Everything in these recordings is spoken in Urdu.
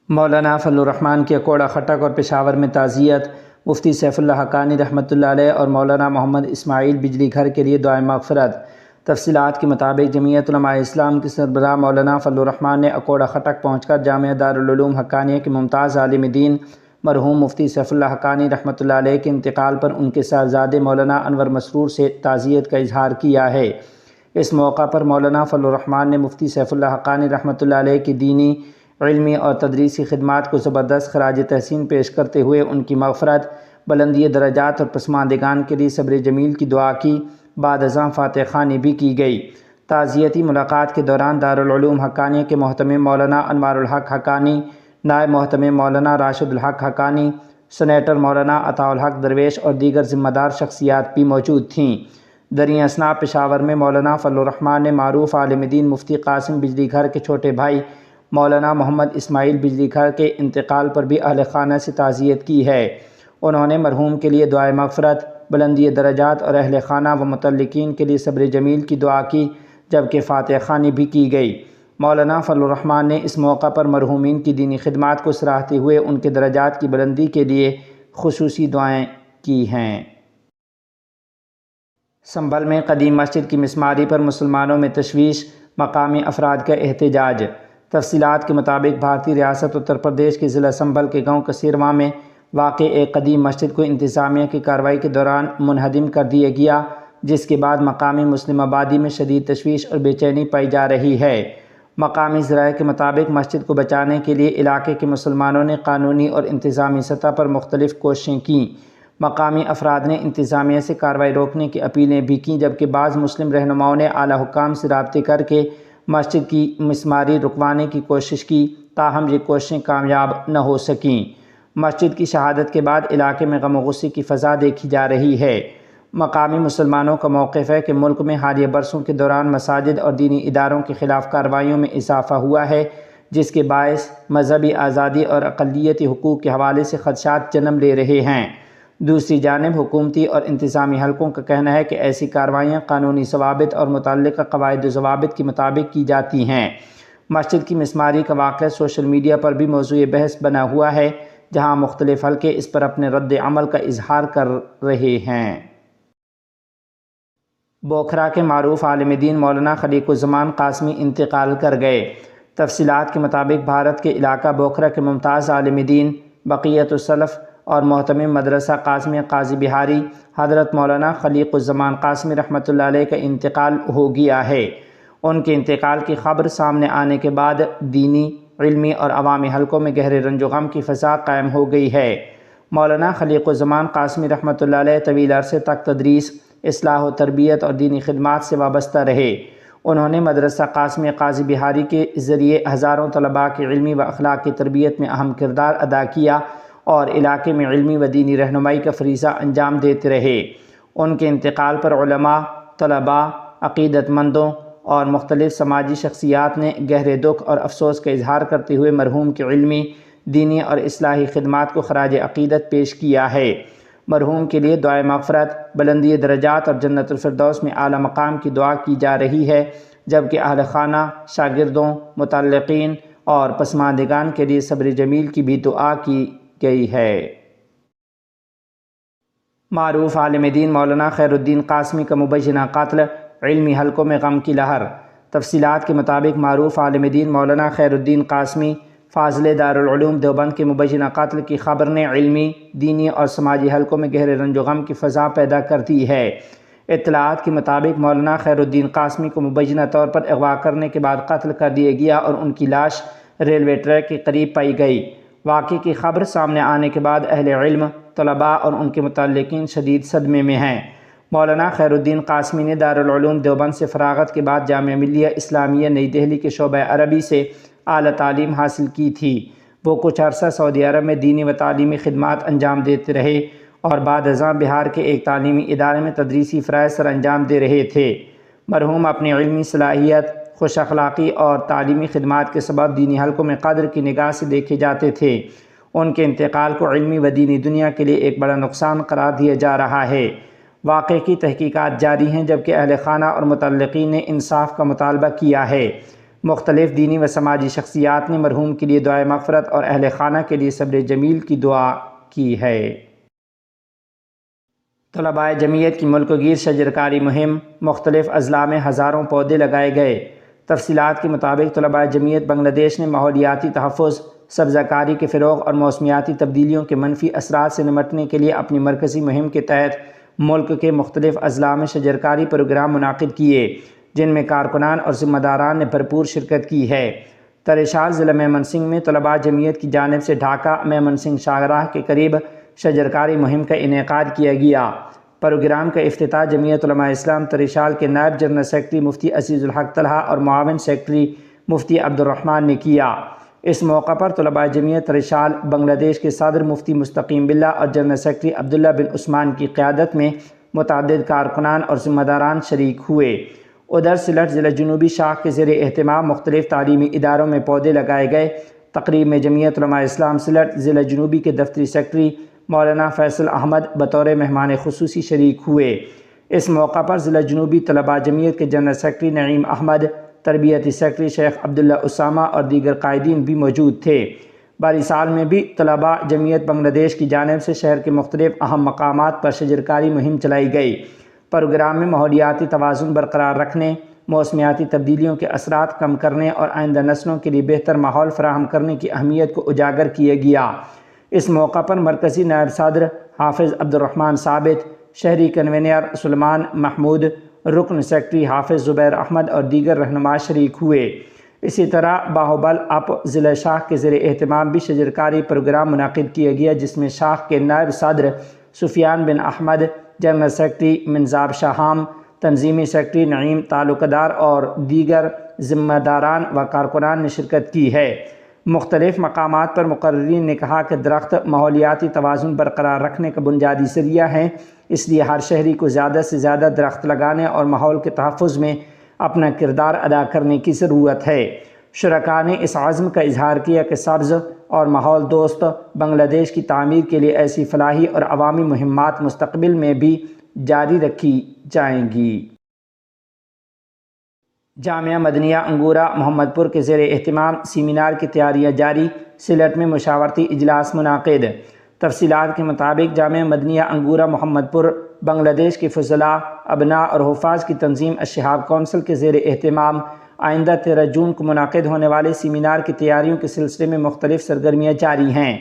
مولانا فضل الرحمن کی اکوڑہ خٹک اور پشاور میں تعزیت، مفتی سیف اللہ حقانی رحمۃ اللہ علیہ اور مولانا محمد اسماعیل بجلی گھر کے لیے دعائے مغفرت۔ تفصیلات کے مطابق جمعیت علماء اسلام کے سربراہ مولانا فضل الرحمن نے اکوڑہ خٹک پہنچ کر جامعہ دارالعلوم حقانیہ کے ممتاز عالم دین مرحوم مفتی سیف اللہ حقانی رحمۃ اللہ علیہ کے انتقال پر ان کے صاحبزادے مولانا انور مسرور سے تعزیت کا اظہار کیا ہے۔ اس موقع پر مولانا فضل الرحمن نے مفتی سیف اللہ حقانی رحمۃ اللہ علیہ کی دینی، علمی اور تدریسی خدمات کو زبردست خراج تحسین پیش کرتے ہوئے ان کی مغفرت، بلندی درجات اور پسماندگان کے لیے صبر جمیل کی دعا کی۔ بعد ازاں فاتح خوانی بھی کی گئی۔ تعزیتی ملاقات کے دوران دارالعلوم حقانیہ کے محتمم مولانا انوار الحق حقانی، نائب محتمم مولانا راشد الحق حقانی، سینیٹر مولانا عطاء الحق درویش اور دیگر ذمہ دار شخصیات بھی موجود تھیں۔ دریں اثنا پشاور میں مولانا فضل الرحمن نے معروف عالم دین مفتی قاسم بجلی گھر کے چھوٹے بھائی مولانا محمد اسماعیل بجلی گھر کے انتقال پر بھی اہل خانہ سے تعزیت کی ہے۔ انہوں نے مرحوم کے لیے دعائے مغفرت، بلندی درجات اور اہل خانہ و متعلقین کے لیے صبر جمیل کی دعا کی، جبکہ فاتح خوانی بھی کی گئی۔ مولانا فضل الرحمن نے اس موقع پر مرحومین کی دینی خدمات کو سراہتے ہوئے ان کے درجات کی بلندی کے لیے خصوصی دعائیں کی ہیں۔ سنبھل میں قدیم مسجد کی مسماری پر مسلمانوں میں تشویش، مقامی افراد کا احتجاج۔ تفصیلات کے مطابق بھارتی ریاست اتر پردیش کے ضلع سنبھل کے گاؤں کثیرواں میں واقع ایک قدیم مسجد کو انتظامیہ کی کارروائی کے دوران منہدم کر دیا گیا، جس کے بعد مقامی مسلم آبادی میں شدید تشویش اور بے چینی پائی جا رہی ہے۔ مقامی ذرائع کے مطابق مسجد کو بچانے کے لیے علاقے کے مسلمانوں نے قانونی اور انتظامی سطح پر مختلف کوششیں کیں۔ مقامی افراد نے انتظامیہ سے کارروائی روکنے کی اپیلیں بھی کیں، جبکہ بعض مسلم رہنماؤں نے اعلیٰ حکام سے رابطے کر کے مسجد کی مسماری رکوانے کی کوشش کی، تاہم یہ کوششیں کامیاب نہ ہو سکیں۔ مسجد کی شہادت کے بعد علاقے میں غم و غصے کی فضا دیکھی جا رہی ہے۔ مقامی مسلمانوں کا موقف ہے کہ ملک میں حالیہ برسوں کے دوران مساجد اور دینی اداروں کے خلاف کارروائیوں میں اضافہ ہوا ہے، جس کے باعث مذہبی آزادی اور اقلیتی حقوق کے حوالے سے خدشات جنم لے رہے ہیں۔ دوسری جانب حکومتی اور انتظامی حلقوں کا کہنا ہے کہ ایسی کارروائیاں قانونی ضوابط اور متعلقہ قواعد و ضوابط کے مطابق کی جاتی ہیں۔ مسجد کی مسماری کا واقعہ سوشل میڈیا پر بھی موضوع بحث بنا ہوا ہے، جہاں مختلف حلقے اس پر اپنے رد عمل کا اظہار کر رہے ہیں۔ بوکھرا کے معروف عالم دین مولانا خلیق الزمان قاسمی انتقال کر گئے۔ تفصیلات کے مطابق بھارت کے علاقہ بوکھرا کے ممتاز عالم دین، بقیت السلف اور محتمم مدرسہ قاسمیہ قاضی بہاری حضرت مولانا خلیق الزمان قاسمی رحمۃ اللہ علیہ کا انتقال ہو گیا ہے۔ ان کے انتقال کی خبر سامنے آنے کے بعد دینی، علمی اور عوامی حلقوں میں گہرے رنج و غم کی فضا قائم ہو گئی ہے۔ مولانا خلیق الزمان قاسمی رحمۃ اللہ علیہ طویل عرصے تک تدریس، اصلاح و تربیت اور دینی خدمات سے وابستہ رہے۔ انہوں نے مدرسہ قاسمیہ قاضی بہاری کے ذریعے ہزاروں طلباء کی علمی و اخلاقی تربیت میں اہم کردار ادا کیا اور علاقے میں علمی و دینی رہنمائی کا فریضہ انجام دیتے رہے۔ ان کے انتقال پر علماء، طلباء، عقیدت مندوں اور مختلف سماجی شخصیات نے گہرے دکھ اور افسوس کا اظہار کرتے ہوئے مرحوم کی علمی، دینی اور اصلاحی خدمات کو خراج عقیدت پیش کیا ہے۔ مرحوم کے لیے دعائے مغفرت، بلندی درجات اور جنت الفردوس میں اعلیٰ مقام کی دعا کی جا رہی ہے، جبکہ اہل خانہ، شاگردوں، متعلقین اور پسماندگان کے لیے صبر جمیل کی بھی دعا کی گئی ہے۔ معروف عالم دین مولانا خیر الدین قاسمی کا مبینہ قتل، علمی حلقوں میں غم کی لہر۔ تفصیلات کے مطابق معروف عالم دین مولانا خیر الدین قاسمی فاضل دارالعلوم دیوبند کے مبینہ قتل کی خبر نے علمی، دینی اور سماجی حلقوں میں گہرے رنج و غم کی فضا پیدا کر دی ہے۔ اطلاعات کے مطابق مولانا خیر الدین قاسمی کو مبینہ طور پر اغوا کرنے کے بعد قتل کر دیا گیا اور ان کی لاش ریلوے ٹریک کے قریب پائی گئی۔ واقعے کی خبر سامنے آنے کے بعد اہل علم، طلباء اور ان کے متعلقین شدید صدمے میں ہیں۔ مولانا خیر الدین قاسمی نے دارالعلوم دیوبند سے فراغت کے بعد جامعہ ملیہ اسلامیہ نئی دہلی کے شعبہ عربی سے اعلیٰ تعلیم حاصل کی تھی۔ وہ کچھ عرصہ سعودی عرب میں دینی و تعلیمی خدمات انجام دیتے رہے اور بعد ازاں بہار کے ایک تعلیمی ادارے میں تدریسی فرائض سر انجام دے رہے تھے۔ مرحوم اپنی علمی صلاحیت، خوش اخلاقی اور تعلیمی خدمات کے سبب دینی حلقوں میں قدر کی نگاہ سے دیکھے جاتے تھے۔ ان کے انتقال کو علمی و دینی دنیا کے لیے ایک بڑا نقصان قرار دیا جا رہا ہے۔ واقعے کی تحقیقات جاری ہیں، جبکہ اہل خانہ اور متعلقین نے انصاف کا مطالبہ کیا ہے۔ مختلف دینی و سماجی شخصیات نے مرحوم کے لیے دعائے مغفرت اور اہل خانہ کے لیے صبر جمیل کی دعا کی ہے۔ طلباء جمعیت کی ملک گیر شجرکاری مہم، مختلف اضلاع میں ہزاروں پودے لگائے گئے۔ تفصیلات کے مطابق طلباء جمعیت بنگلہ دیش نے ماحولیاتی تحفظ، سبزہ کاری کے فروغ اور موسمیاتی تبدیلیوں کے منفی اثرات سے نمٹنے کے لیے اپنی مرکزی مہم کے تحت ملک کے مختلف اضلاع میں شجرکاری پروگرام منعقد کیے، جن میں کارکنان اور ذمہ داران نے بھرپور شرکت کی ہے۔ تریشال ضلع میمن سنگھ میں طلباء جمعیت کی جانب سے ڈھاکہ میمن سنگھ شاہراہ کے قریب شجرکاری مہم کا انعقاد کیا گیا۔ پروگرام کا افتتاح جمعیت علماء اسلام تریشال کے نائب جنرل سیکرٹری مفتی عزیز الحق طلحہ اور معاون سیکرٹری مفتی عبد الرحمن نے کیا۔ اس موقع پر طلباء جمعیت تریشال، بنگلہ دیش کے صدر مفتی مستقیم باللہ اور جنرل سیکرٹری عبداللہ بن عثمان کی قیادت میں متعدد کارکنان اور ذمہ داران شریک ہوئے۔ ادھر سلٹ ضلع جنوبی شاخ کے زیر اہتمام مختلف تعلیمی اداروں میں پودے لگائے گئے۔ تقریب میں جمعیت علماء اسلام سلٹ ضلع جنوبی کے دفتری سیکرٹری مولانا فیصل احمد بطور مہمان خصوصی شریک ہوئے۔ اس موقع پر ضلع جنوبی طلباء جمعیت کے جنرل سیکرٹری نعیم احمد، تربیتی سیکرٹری شیخ عبداللہ اسامہ اور دیگر قائدین بھی موجود تھے۔ باری سال میں بھی طلباء جمعیت بنگلہ دیش کی جانب سے شہر کے مختلف اہم مقامات پر شجرکاری مہم چلائی گئی۔ پروگرام میں ماحولیاتی توازن برقرار رکھنے، موسمیاتی تبدیلیوں کے اثرات کم کرنے اور آئندہ نسلوں کے لیے بہتر ماحول فراہم کرنے کی اہمیت کو اجاگر کیا گیا۔ اس موقع پر مرکزی نائب صدر حافظ عبد الرحمن ثابت، شہری کنوینر سلمان محمود، رکن سیکرٹری حافظ زبیر احمد اور دیگر رہنما شریک ہوئے۔ اسی طرح باہوبل اپ ضلع شاخ کے زیر اہتمام بھی شجرکاری پروگرام منعقد کیا گیا، جس میں شاخ کے نائب صدر سفیان بن احمد، جنرل سیکرٹری منذاب شاہام، تنظیمی سیکرٹری نعیم تعلقدار اور دیگر ذمہ داران و کارکنان نے شرکت کی ہے۔ مختلف مقامات پر مقررین نے کہا کہ درخت ماحولیاتی توازن برقرار رکھنے کا بنیادی ذریعہ ہیں، اس لیے ہر شہری کو زیادہ سے زیادہ درخت لگانے اور ماحول کے تحفظ میں اپنا کردار ادا کرنے کی ضرورت ہے۔ شرکاء نے اس عزم کا اظہار کیا کہ سبز اور ماحول دوست بنگلہ دیش کی تعمیر کے لیے ایسی فلاحی اور عوامی مہمات مستقبل میں بھی جاری رکھی جائیں گی۔ جامعہ مدنیہ انگورہ محمد پور کے زیر اہتمام سیمینار کی تیاریاں جاری، سلٹ میں مشاورتی اجلاس منعقد۔ تفصیلات کے مطابق جامعہ مدنیہ انگورہ محمد پور بنگلہ دیش کے فضلاء، ابناء اور حفاظ کی تنظیم الشہاب کونسل کے زیر اہتمام آئندہ 13 جون کو منعقد ہونے والے سیمینار کی تیاریوں کے سلسلے میں مختلف سرگرمیاں جاری ہیں۔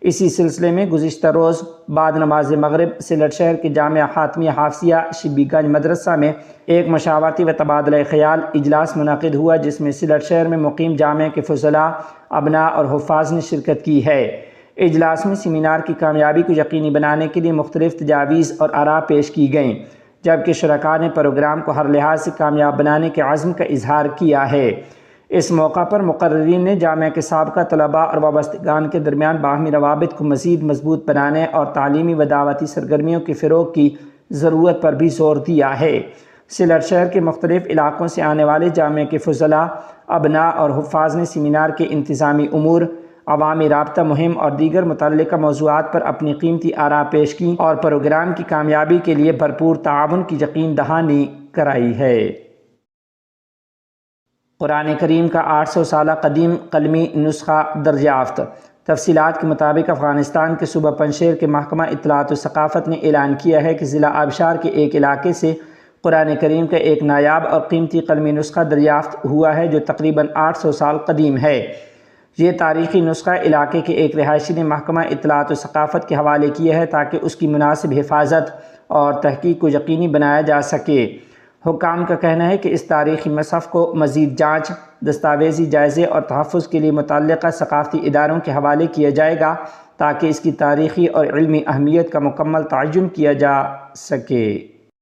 اسی سلسلے میں گزشتہ روز بعد نماز مغرب سلٹ شہر کے جامعہ حاتمیہ حافظیہ شبی گنج مدرسہ میں ایک مشاورتی و تبادلہ خیال اجلاس منعقد ہوا، جس میں سلٹ شہر میں مقیم جامعہ کے فضلاء، ابناء اور حفاظ نے شرکت کی ہے۔ اجلاس میں سیمینار کی کامیابی کو یقینی بنانے کے لیے مختلف تجاویز اور آراء پیش کی گئیں، جبکہ شرکاء نے پروگرام کو ہر لحاظ سے کامیاب بنانے کے عزم کا اظہار کیا ہے۔ اس موقع پر مقررین نے جامعہ کے سابقہ طلباء اور وابستگان کے درمیان باہمی روابط کو مزید مضبوط بنانے اور تعلیمی و دعوتی سرگرمیوں کے فروغ کی ضرورت پر بھی زور دیا ہے۔ سلٹ شہر کے مختلف علاقوں سے آنے والے جامعہ کے فضلاء، ابناء اور حفاظ نے سیمینار کے انتظامی امور، عوامی رابطہ مہم اور دیگر متعلقہ موضوعات پر اپنی قیمتی آراء پیش کیں اور پروگرام کی کامیابی کے لیے بھرپور تعاون کی یقین دہانی کرائی ہے۔ قرآن کریم کا 800 سالہ قدیم قلمی نسخہ دریافت۔ تفصیلات کے مطابق افغانستان کے صوبہ پنجشیر کے محکمہ اطلاعات و ثقافت نے اعلان کیا ہے کہ ضلع آبشار کے ایک علاقے سے قرآن کریم کا ایک نایاب اور قیمتی قلمی نسخہ دریافت ہوا ہے، جو تقریباً 800 سال قدیم ہے۔ یہ تاریخی نسخہ علاقے کے ایک رہائشی نے محکمہ اطلاعات و ثقافت کے حوالے کیا ہے تاکہ اس کی مناسب حفاظت اور تحقیق کو یقینی بنایا جا سکے۔ حکام کا کہنا ہے کہ اس تاریخی مصحف کو مزید جانچ، دستاویزی جائزے اور تحفظ کے لیے متعلقہ ثقافتی اداروں کے حوالے کیا جائے گا تاکہ اس کی تاریخی اور علمی اہمیت کا مکمل تعین کیا جا سکے۔